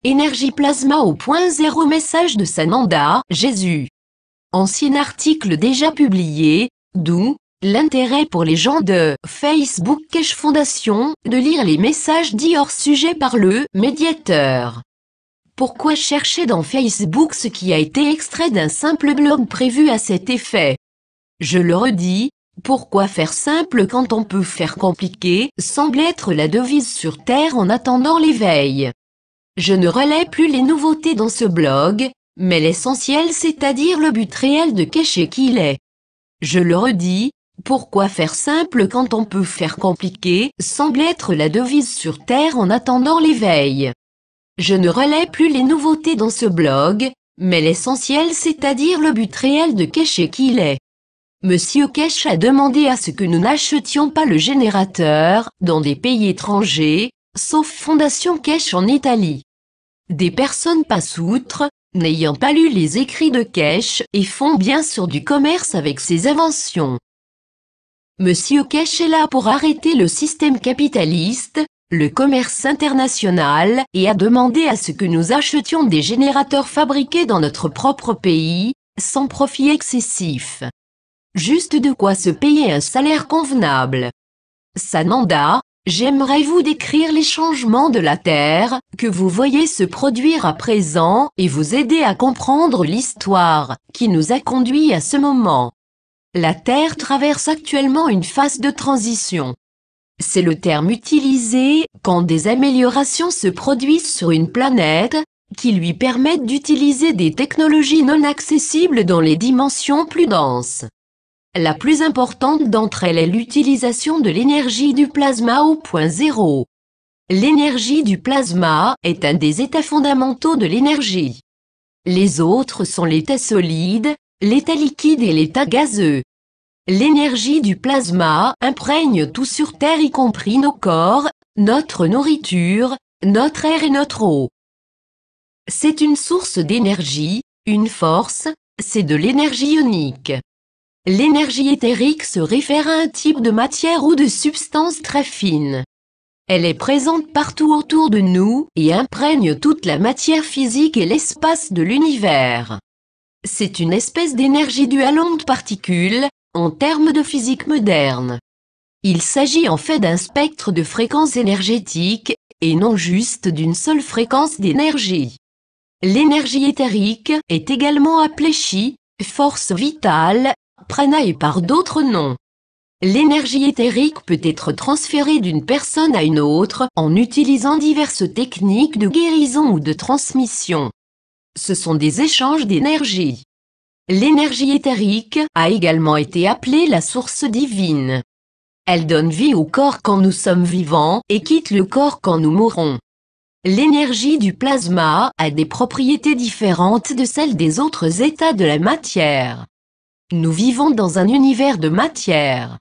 Énergie plasma au point zéro. Message de Sananda, Jésus. Ancien article déjà publié, d'où l'intérêt pour les gens de Facebook Cash Fondation de lire les messages dits hors sujet par le médiateur. Pourquoi chercher dans Facebook ce qui a été extrait d'un simple blog prévu à cet effet? Je le redis, pourquoi faire simple quand on peut faire compliqué, semble être la devise sur Terre en attendant l'éveil. Je ne relais plus les nouveautés dans ce blog, mais l'essentiel, c'est-à-dire le but réel de cacher qui il est. Je le redis, pourquoi faire simple quand on peut faire compliqué, semble être la devise sur Terre en attendant l'éveil. Je ne relais plus les nouveautés dans ce blog, mais l'essentiel, c'est-à-dire le but réel de cacher qui il est. Monsieur Cash a demandé à ce que nous n'achetions pas le générateur dans des pays étrangers, sauf Fondation Cash en Italie. Des personnes passent outre, n'ayant pas lu les écrits de Cash, et font bien sûr du commerce avec ses inventions. Monsieur Cash est là pour arrêter le système capitaliste, le commerce international, et a demandé à ce que nous achetions des générateurs fabriqués dans notre propre pays, sans profit excessif. Juste de quoi se payer un salaire convenable. Sananda, j'aimerais vous décrire les changements de la Terre, que vous voyez se produire à présent, et vous aider à comprendre l'histoire, qui nous a conduits à ce moment. La Terre traverse actuellement une phase de transition. C'est le terme utilisé quand des améliorations se produisent sur une planète, qui lui permettent d'utiliser des technologies non accessibles dans les dimensions plus denses. La plus importante d'entre elles est l'utilisation de l'énergie du plasma au point zéro. L'énergie du plasma est un des états fondamentaux de l'énergie. Les autres sont l'état solide, l'état liquide et l'état gazeux. L'énergie du plasma imprègne tout sur Terre, y compris nos corps, notre nourriture, notre air et notre eau. C'est une source d'énergie, une force, c'est de l'énergie ionique. L'énergie éthérique se réfère à un type de matière ou de substance très fine. Elle est présente partout autour de nous et imprègne toute la matière physique et l'espace de l'univers. C'est une espèce d'énergie due à l'onde particule, en termes de physique moderne. Il s'agit en fait d'un spectre de fréquences énergétiques, et non juste d'une seule fréquence d'énergie. L'énergie éthérique est également appelée chi, force vitale, prana et par d'autres noms. L'énergie éthérique peut être transférée d'une personne à une autre en utilisant diverses techniques de guérison ou de transmission. Ce sont des échanges d'énergie. L'énergie éthérique a également été appelée la source divine. Elle donne vie au corps quand nous sommes vivants et quitte le corps quand nous mourrons. L'énergie du plasma a des propriétés différentes de celles des autres états de la matière. Nous vivons dans un univers de matière.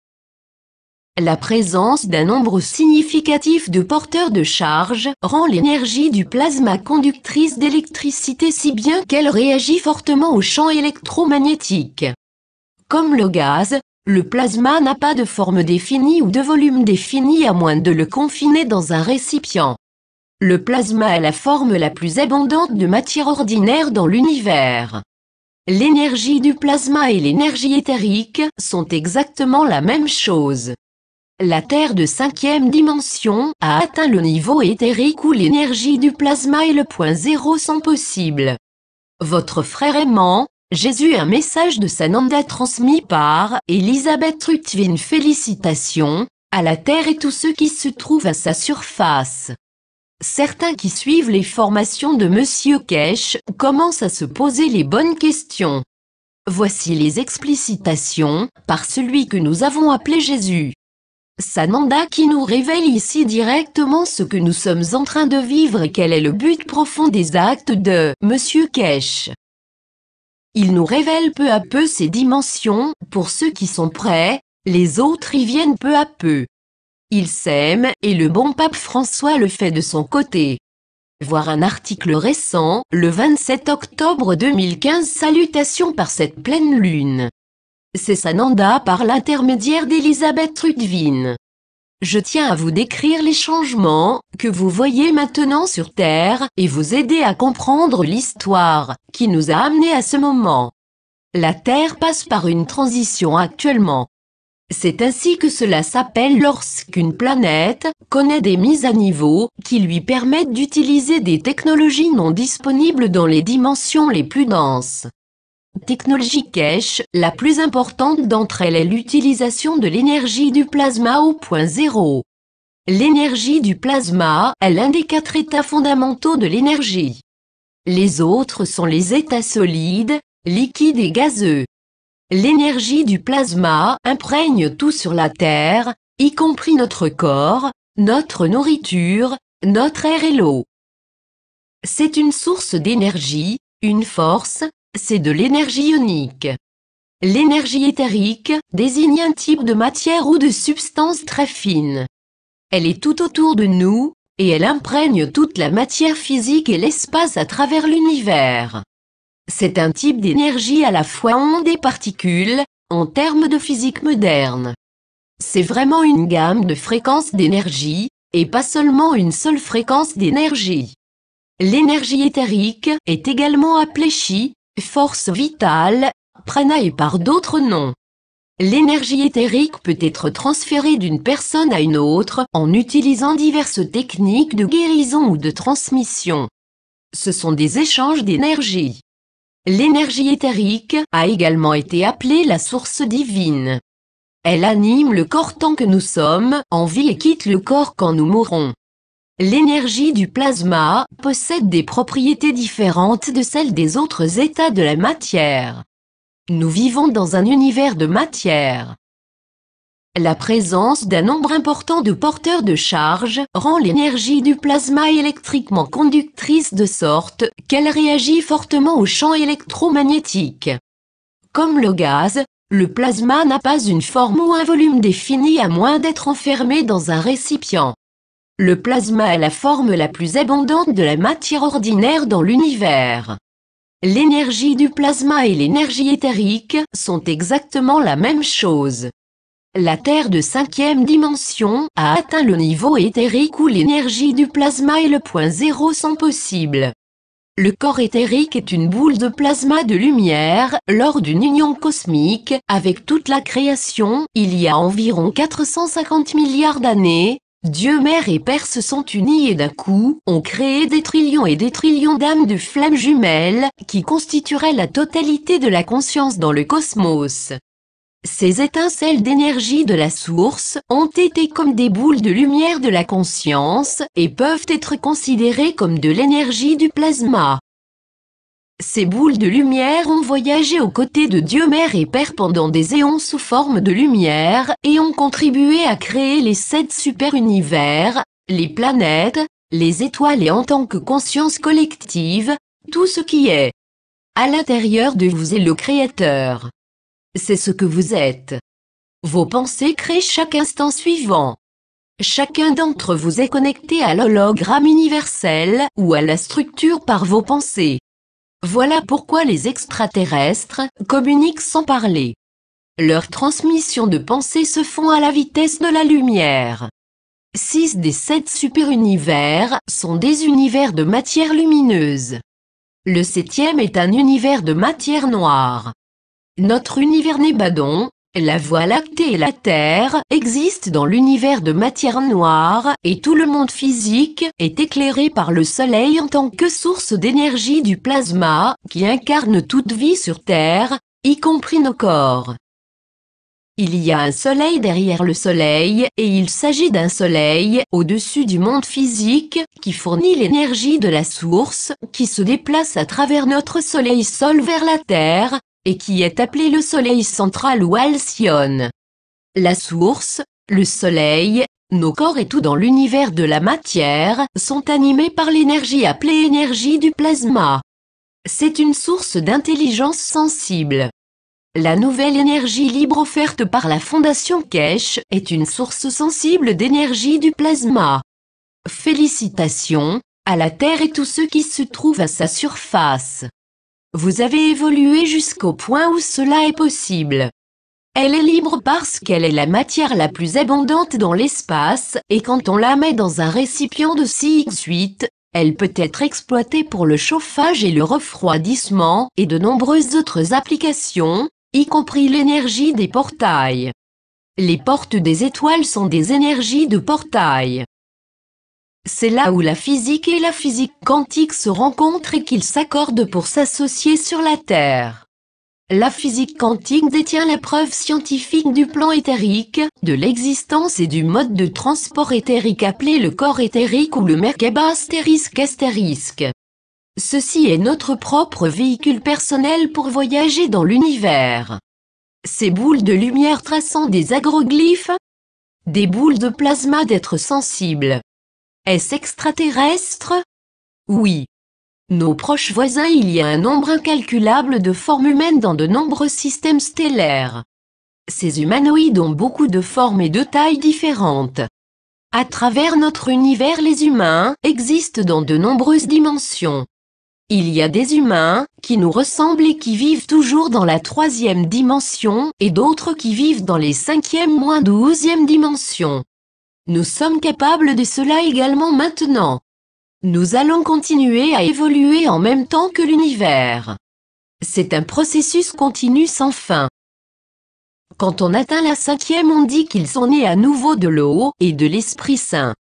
La présence d'un nombre significatif de porteurs de charge rend l'énergie du plasma conductrice d'électricité si bien qu'elle réagit fortement au champ électromagnétique. Comme le gaz, le plasma n'a pas de forme définie ou de volume défini à moins de le confiner dans un récipient. Le plasma est la forme la plus abondante de matière ordinaire dans l'univers. L'énergie du plasma et l'énergie éthérique sont exactement la même chose. La Terre de 5e dimension a atteint le niveau éthérique où l'énergie du plasma et le point zéro sont possibles. Votre frère aimant, Jésus, un message de Sananda transmis par Elisabeth Rutvin. Félicitations à la Terre et tous ceux qui se trouvent à sa surface. Certains qui suivent les formations de Monsieur Cash commencent à se poser les bonnes questions. Voici les explicitations par celui que nous avons appelé Jésus. Sananda qui nous révèle ici directement ce que nous sommes en train de vivre et quel est le but profond des actes de Monsieur Cash. Il nous révèle peu à peu ces dimensions, pour ceux qui sont prêts, les autres y viennent peu à peu. Il s'aime, et le bon pape François le fait de son côté. Voir un article récent, le 27 octobre 2015. Salutations par cette pleine lune. C'est Sananda par l'intermédiaire d'Elisabeth Rutvin. je tiens à vous décrire les changements que vous voyez maintenant sur Terre et vous aider à comprendre l'histoire qui nous a amenés à ce moment. La Terre passe par une transition actuellement. C'est ainsi que cela s'appelle lorsqu'une planète connaît des mises à niveau qui lui permettent d'utiliser des technologies non disponibles dans les dimensions les plus denses. Technologie cache, la plus importante d'entre elles est l'utilisation de l'énergie du plasma au point zéro. L'énergie du plasma est l'un des 4 états fondamentaux de l'énergie. Les autres sont les états solides, liquides et gazeux. L'énergie du plasma imprègne tout sur la Terre, y compris notre corps, notre nourriture, notre air et l'eau. C'est une source d'énergie, une force, c'est de l'énergie ionique. L'énergie éthérique désigne un type de matière ou de substance très fine. Elle est tout autour de nous, et elle imprègne toute la matière physique et l'espace à travers l'univers. C'est un type d'énergie à la fois onde et particules, en termes de physique moderne. C'est vraiment une gamme de fréquences d'énergie, et pas seulement une seule fréquence d'énergie. L'énergie éthérique est également appelée chi, force vitale, prana et par d'autres noms. L'énergie éthérique peut être transférée d'une personne à une autre en utilisant diverses techniques de guérison ou de transmission. Ce sont des échanges d'énergie. L'énergie éthérique a également été appelée la source divine. Elle anime le corps tant que nous sommes en vie et quitte le corps quand nous mourrons. L'énergie du plasma possède des propriétés différentes de celles des autres états de la matière. Nous vivons dans un univers de matière. La présence d'un nombre important de porteurs de charge rend l'énergie du plasma électriquement conductrice de sorte qu'elle réagit fortement aux champs électromagnétiques. Comme le gaz, le plasma n'a pas une forme ou un volume défini à moins d'être enfermé dans un récipient. Le plasma est la forme la plus abondante de la matière ordinaire dans l'univers. L'énergie du plasma et l'énergie éthérique sont exactement la même chose. La Terre de 5e dimension a atteint le niveau éthérique où l'énergie du plasma et le point zéro sont possibles. Le corps éthérique est une boule de plasma de lumière lors d'une union cosmique avec toute la création il y a environ 450 milliards d'années. Dieu, Mère et Père se sont unis et d'un coup, ont créé des trillions et des trillions d'âmes de flammes jumelles, qui constitueraient la totalité de la conscience dans le cosmos. Ces étincelles d'énergie de la source ont été comme des boules de lumière de la conscience, et peuvent être considérées comme de l'énergie du plasma. Ces boules de lumière ont voyagé aux côtés de Dieu Mère et Père pendant des éons sous forme de lumière et ont contribué à créer les 7 super-univers, les planètes, les étoiles et en tant que conscience collective, tout ce qui est. À l'intérieur de vous est le Créateur. C'est ce que vous êtes. Vos pensées créent chaque instant suivant. Chacun d'entre vous est connecté à l'hologramme universel ou à la structure par vos pensées. Voilà pourquoi les extraterrestres communiquent sans parler. Leurs transmissions de pensées se font à la vitesse de la lumière. 6 des 7 super-univers sont des univers de matière lumineuse. Le 7e est un univers de matière noire. Notre univers Nébadon, la Voie lactée et la Terre existent dans l'univers de matière noire et tout le monde physique est éclairé par le Soleil en tant que source d'énergie du plasma qui incarne toute vie sur Terre, y compris nos corps. Il y a un Soleil derrière le Soleil et il s'agit d'un Soleil au-dessus du monde physique qui fournit l'énergie de la source qui se déplace à travers notre Soleil-Sol vers la Terre, et qui est appelé le Soleil central ou Alcyone. La source, le Soleil, nos corps et tout dans l'univers de la matière sont animés par l'énergie appelée énergie du plasma. C'est une source d'intelligence sensible. La nouvelle énergie libre offerte par la Fondation Keshe est une source sensible d'énergie du plasma. Félicitations à la Terre et tous ceux qui se trouvent à sa surface. Vous avez évolué jusqu'au point où cela est possible. Elle est libre parce qu'elle est la matière la plus abondante dans l'espace, et quand on la met dans un récipient de CX8, elle peut être exploitée pour le chauffage et le refroidissement, et de nombreuses autres applications, y compris l'énergie des portails. Les portes des étoiles sont des énergies de portail. C'est là où la physique et la physique quantique se rencontrent et qu'ils s'accordent pour s'associer sur la Terre. La physique quantique détient la preuve scientifique du plan éthérique, de l'existence et du mode de transport éthérique appelé le corps éthérique ou le Merkaba astérisque. Ceci est notre propre véhicule personnel pour voyager dans l'univers. Ces boules de lumière traçant des agroglyphes, des boules de plasma d'êtres sensibles. Est-ce extraterrestre? Oui. Nos proches voisins, il y a un nombre incalculable de formes humaines dans de nombreux systèmes stellaires. Ces humanoïdes ont beaucoup de formes et de tailles différentes. À travers notre univers, les humains existent dans de nombreuses dimensions. Il y a des humains qui nous ressemblent et qui vivent toujours dans la 3e dimension et d'autres qui vivent dans les 5e-12e dimensions. Nous sommes capables de cela également maintenant. Nous allons continuer à évoluer en même temps que l'univers. C'est un processus continu sans fin. Quand on atteint la 5e, on dit qu'ils sont nés à nouveau de l'eau et de l'Esprit Saint.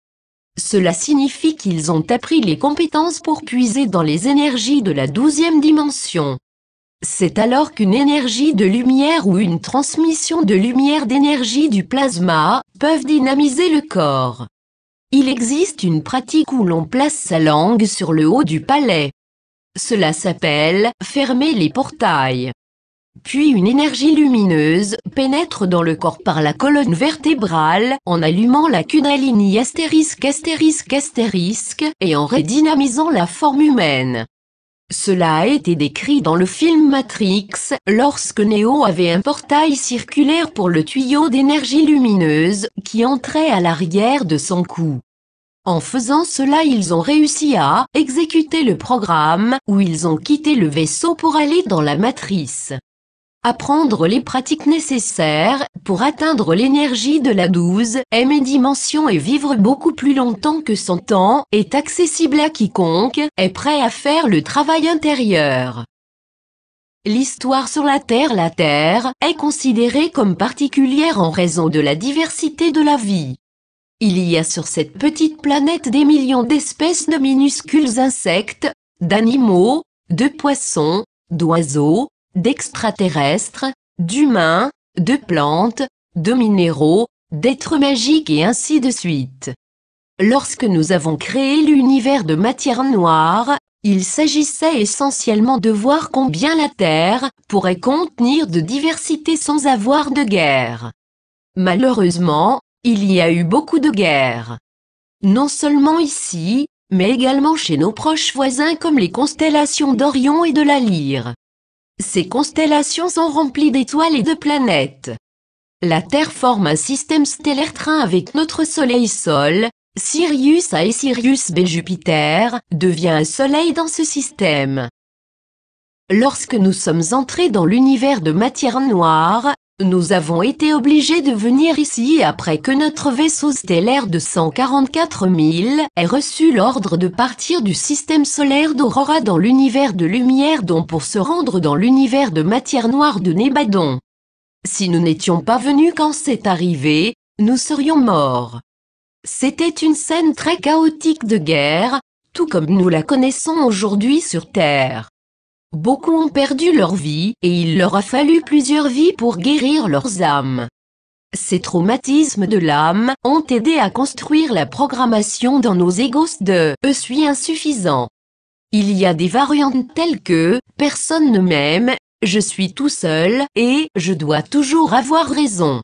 Cela signifie qu'ils ont appris les compétences pour puiser dans les énergies de la 12e dimension. C'est alors qu'une énergie de lumière ou une transmission de lumière d'énergie du plasma peuvent dynamiser le corps. Il existe une pratique où l'on place sa langue sur le haut du palais. Cela s'appelle « fermer les portails ». Puis une énergie lumineuse pénètre dans le corps par la colonne vertébrale en allumant la Kundalini astérisque et en redynamisant la forme humaine. Cela a été décrit dans le film Matrix, lorsque Neo avait un portail circulaire pour le tuyau d'énergie lumineuse qui entrait à l'arrière de son cou. En faisant cela, ils ont réussi à exécuter le programme où ils ont quitté le vaisseau pour aller dans la matrice. Apprendre les pratiques nécessaires pour atteindre l'énergie de la 12e dimension et vivre beaucoup plus longtemps que 100 ans est accessible à quiconque est prêt à faire le travail intérieur. L'histoire sur la Terre est considérée comme particulière en raison de la diversité de la vie. Il y a sur cette petite planète des millions d'espèces de minuscules insectes, d'animaux, de poissons, d'oiseaux, d'extraterrestres, d'humains, de plantes, de minéraux, d'êtres magiques et ainsi de suite. Lorsque nous avons créé l'univers de matière noire, il s'agissait essentiellement de voir combien la Terre pourrait contenir de diversité sans avoir de guerre. Malheureusement, il y a eu beaucoup de guerres. Non seulement ici, mais également chez nos proches voisins comme les constellations d'Orion et de la Lyre. Ces constellations sont remplies d'étoiles et de planètes. La Terre forme un système stellaire train avec notre Soleil-Sol, Sirius A et Sirius B. Jupiter devient un soleil dans ce système. Lorsque nous sommes entrés dans l'univers de matière noire, nous avons été obligés de venir ici après que notre vaisseau stellaire de 144 000 ait reçu l'ordre de partir du système solaire d'Aurora dans l'univers de lumière dont pour se rendre dans l'univers de matière noire de Nébadon. Si nous n'étions pas venus quand c'est arrivé, nous serions morts. C'était une scène très chaotique de guerre, tout comme nous la connaissons aujourd'hui sur Terre. Beaucoup ont perdu leur vie et il leur a fallu plusieurs vies pour guérir leurs âmes. Ces traumatismes de l'âme ont aidé à construire la programmation dans nos égos de « je suis insuffisant ». Il y a des variantes telles que « personne ne m'aime »,« je suis tout seul » et « je dois toujours avoir raison ».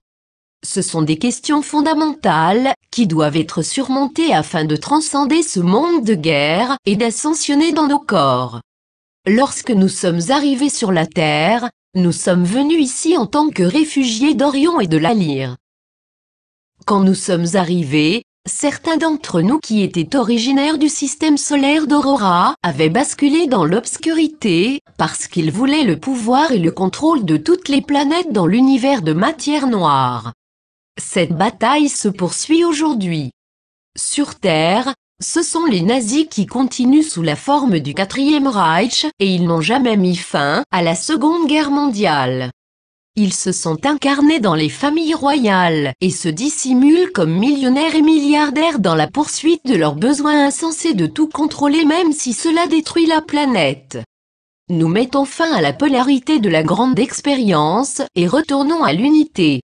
Ce sont des questions fondamentales qui doivent être surmontées afin de transcender ce monde de guerre et d'ascensionner dans nos corps. Lorsque nous sommes arrivés sur la Terre, nous sommes venus ici en tant que réfugiés d'Orion et de la Lyre. Quand nous sommes arrivés, certains d'entre nous qui étaient originaires du système solaire d'Aurora avaient basculé dans l'obscurité, parce qu'ils voulaient le pouvoir et le contrôle de toutes les planètes dans l'univers de matière noire. Cette bataille se poursuit aujourd'hui. Sur Terre, ce sont les nazis qui continuent sous la forme du Quatrième Reich, et ils n'ont jamais mis fin à la Seconde Guerre mondiale. Ils se sont incarnés dans les familles royales, et se dissimulent comme millionnaires et milliardaires dans la poursuite de leurs besoins insensés de tout contrôler même si cela détruit la planète. Nous mettons fin à la polarité de la grande expérience, et retournons à l'unité.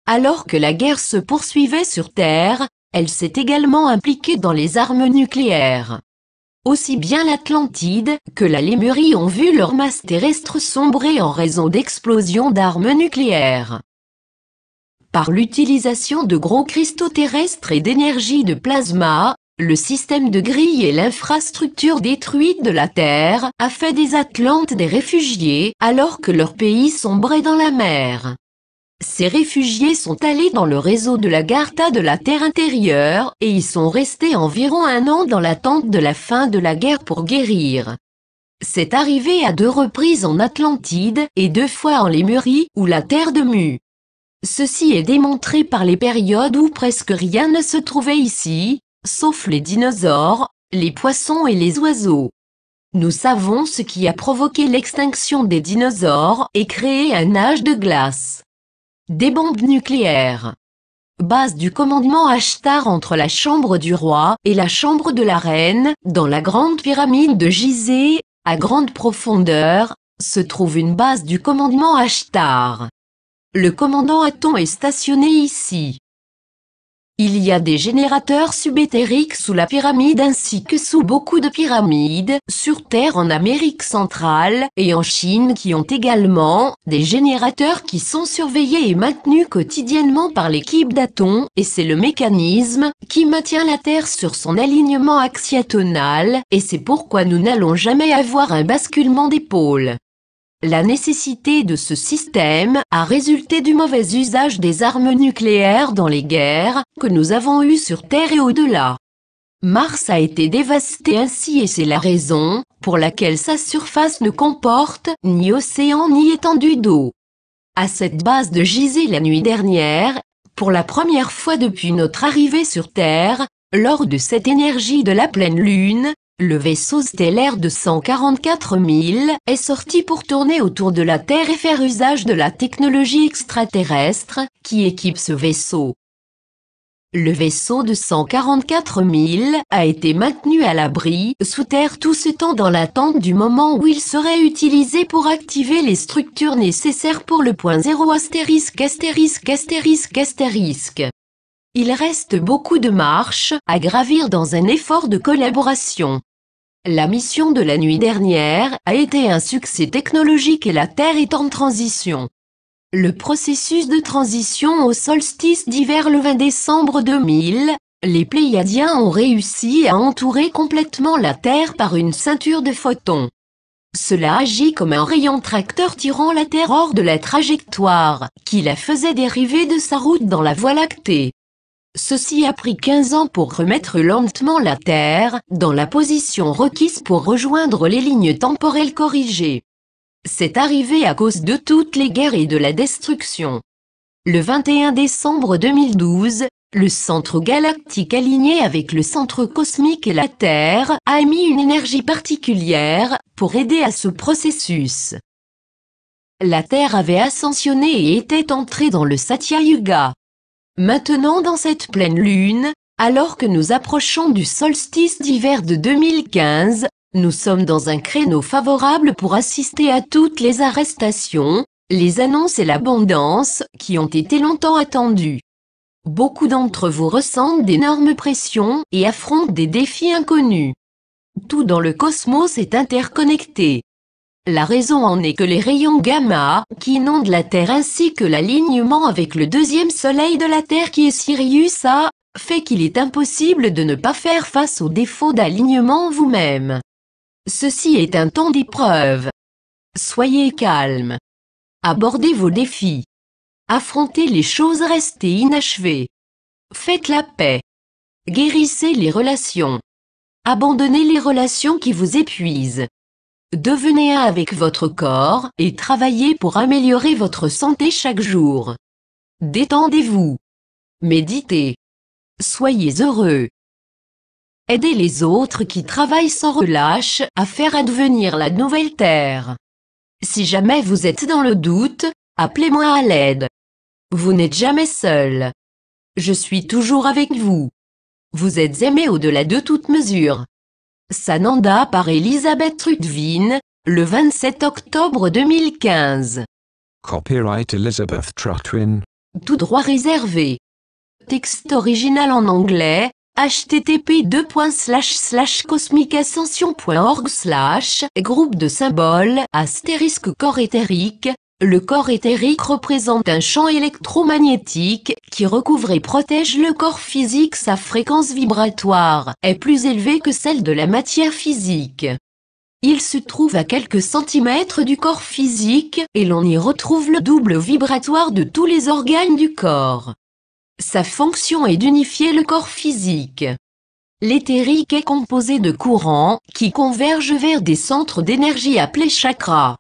Alors que la guerre se poursuivait sur Terre, elle s'est également impliquée dans les armes nucléaires. Aussi bien l'Atlantide que la Lémurie ont vu leur masse terrestre sombrer en raison d'explosions d'armes nucléaires. Par l'utilisation de gros cristaux terrestres et d'énergie de plasma, le système de grille et l'infrastructure détruite de la Terre a fait des Atlantes des réfugiés alors que leur pays sombrait dans la mer. Ces réfugiés sont allés dans le réseau de l'Agartha de la Terre intérieure, et y sont restés environ 1 an dans l'attente de la fin de la guerre pour guérir. C'est arrivé à 2 reprises en Atlantide, et 2 fois en Lémurie, ou la Terre de Mu. Ceci est démontré par les périodes où presque rien ne se trouvait ici, sauf les dinosaures, les poissons et les oiseaux. Nous savons ce qui a provoqué l'extinction des dinosaures, et créé un âge de glace. Des bombes nucléaires. Base du commandement Ashtar entre la chambre du roi et la chambre de la reine, dans la grande pyramide de Gizeh, à grande profondeur, se trouve une base du commandement Ashtar. Le commandant Aton est stationné ici. Il y a des générateurs subéthériques sous la pyramide ainsi que sous beaucoup de pyramides, sur Terre en Amérique centrale et en Chine qui ont également des générateurs qui sont surveillés et maintenus quotidiennement par l'équipe d'Aton, et c'est le mécanisme qui maintient la Terre sur son alignement axiatonal, et c'est pourquoi nous n'allons jamais avoir un basculement des pôles. La nécessité de ce système a résulté du mauvais usage des armes nucléaires dans les guerres que nous avons eues sur Terre et au-delà. Mars a été dévasté ainsi et c'est la raison pour laquelle sa surface ne comporte ni océan ni étendue d'eau. À cette base de Gizeh la nuit dernière, pour la première fois depuis notre arrivée sur Terre, lors de cette énergie de la pleine lune, le vaisseau stellaire de 144 000 est sorti pour tourner autour de la Terre et faire usage de la technologie extraterrestre qui équipe ce vaisseau. Le vaisseau de 144 000 a été maintenu à l'abri sous terre tout ce temps dans l'attente du moment où il serait utilisé pour activer les structures nécessaires pour le point 0 astérisque astérisque astérisque astérisque. Il reste beaucoup de marches à gravir dans un effort de collaboration. La mission de la nuit dernière a été un succès technologique et la Terre est en transition. Le processus de transition au solstice d'hiver le 20 décembre 2000, les Pléiadiens ont réussi à entourer complètement la Terre par une ceinture de photons. Cela agit comme un rayon tracteur tirant la Terre hors de la trajectoire qui la faisait dériver de sa route dans la Voie lactée. Ceci a pris 15 ans pour remettre lentement la Terre dans la position requise pour rejoindre les lignes temporelles corrigées. C'est arrivé à cause de toutes les guerres et de la destruction. Le 21 décembre 2012, le centre galactique aligné avec le centre cosmique et la Terre a émis une énergie particulière pour aider à ce processus. La Terre avait ascensionné et était entrée dans le Satya Yuga. Maintenant dans cette pleine lune, alors que nous approchons du solstice d'hiver de 2015, nous sommes dans un créneau favorable pour assister à toutes les arrestations, les annonces et l'abondance qui ont été longtemps attendues. Beaucoup d'entre vous ressentent d'énormes pressions et affrontent des défis inconnus. Tout dans le cosmos est interconnecté. La raison en est que les rayons gamma, qui inondent la Terre ainsi que l'alignement avec le deuxième soleil de la Terre qui est Sirius A, fait qu'il est impossible de ne pas faire face aux défauts d'alignement vous-même. Ceci est un temps d'épreuve. Soyez calme. Abordez vos défis. Affrontez les choses restées inachevées. Faites la paix. Guérissez les relations. Abandonnez les relations qui vous épuisent. Devenez un avec votre corps et travaillez pour améliorer votre santé chaque jour. Détendez-vous. Méditez. Soyez heureux. Aidez les autres qui travaillent sans relâche à faire advenir la nouvelle terre. Si jamais vous êtes dans le doute, appelez-moi à l'aide. Vous n'êtes jamais seul. Je suis toujours avec vous. Vous êtes aimé au-delà de toute mesure. Sananda par Elisabeth Trudvin, le 27 octobre 2015. Copyright Elizabeth Trudvin. Tout droit réservé. Texte original en anglais, http://cosmicascension.org/ groupe de symboles * corps éthérique. Le corps éthérique représente un champ électromagnétique qui recouvre et protège le corps physique. Sa fréquence vibratoire est plus élevée que celle de la matière physique. Il se trouve à quelques centimètres du corps physique et l'on y retrouve le double vibratoire de tous les organes du corps. Sa fonction est d'unifier le corps physique. L'éthérique est composé de courants qui convergent vers des centres d'énergie appelés chakras.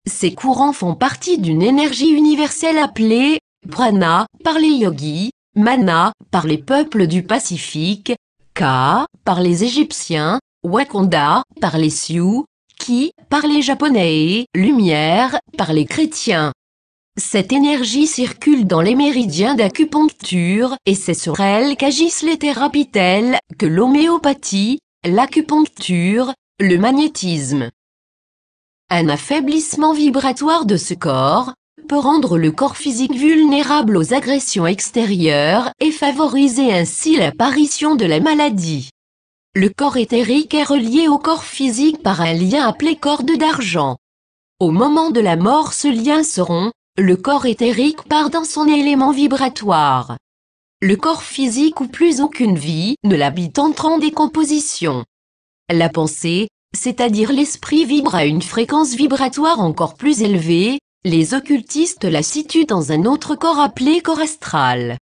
Ces courants font partie d'une énergie universelle appelée prana par les yogis, mana par les peuples du Pacifique, ka par les Égyptiens, wakanda par les Sioux, ki par les Japonais et lumière par les chrétiens. Cette énergie circule dans les méridiens d'acupuncture et c'est sur elle qu'agissent les thérapies telles que l'homéopathie, l'acupuncture, le magnétisme. Un affaiblissement vibratoire de ce corps peut rendre le corps physique vulnérable aux agressions extérieures et favoriser ainsi l'apparition de la maladie. Le corps éthérique est relié au corps physique par un lien appelé corde d'argent. Au moment de la mort, ce lien se rompt, le corps éthérique part dans son élément vibratoire. Le corps physique ou plus aucune vie ne l'habite, entre en décomposition. La pensée, c'est-à-dire l'esprit, vibre à une fréquence vibratoire encore plus élevée. Les occultistes la situent dans un autre corps appelé corps astral.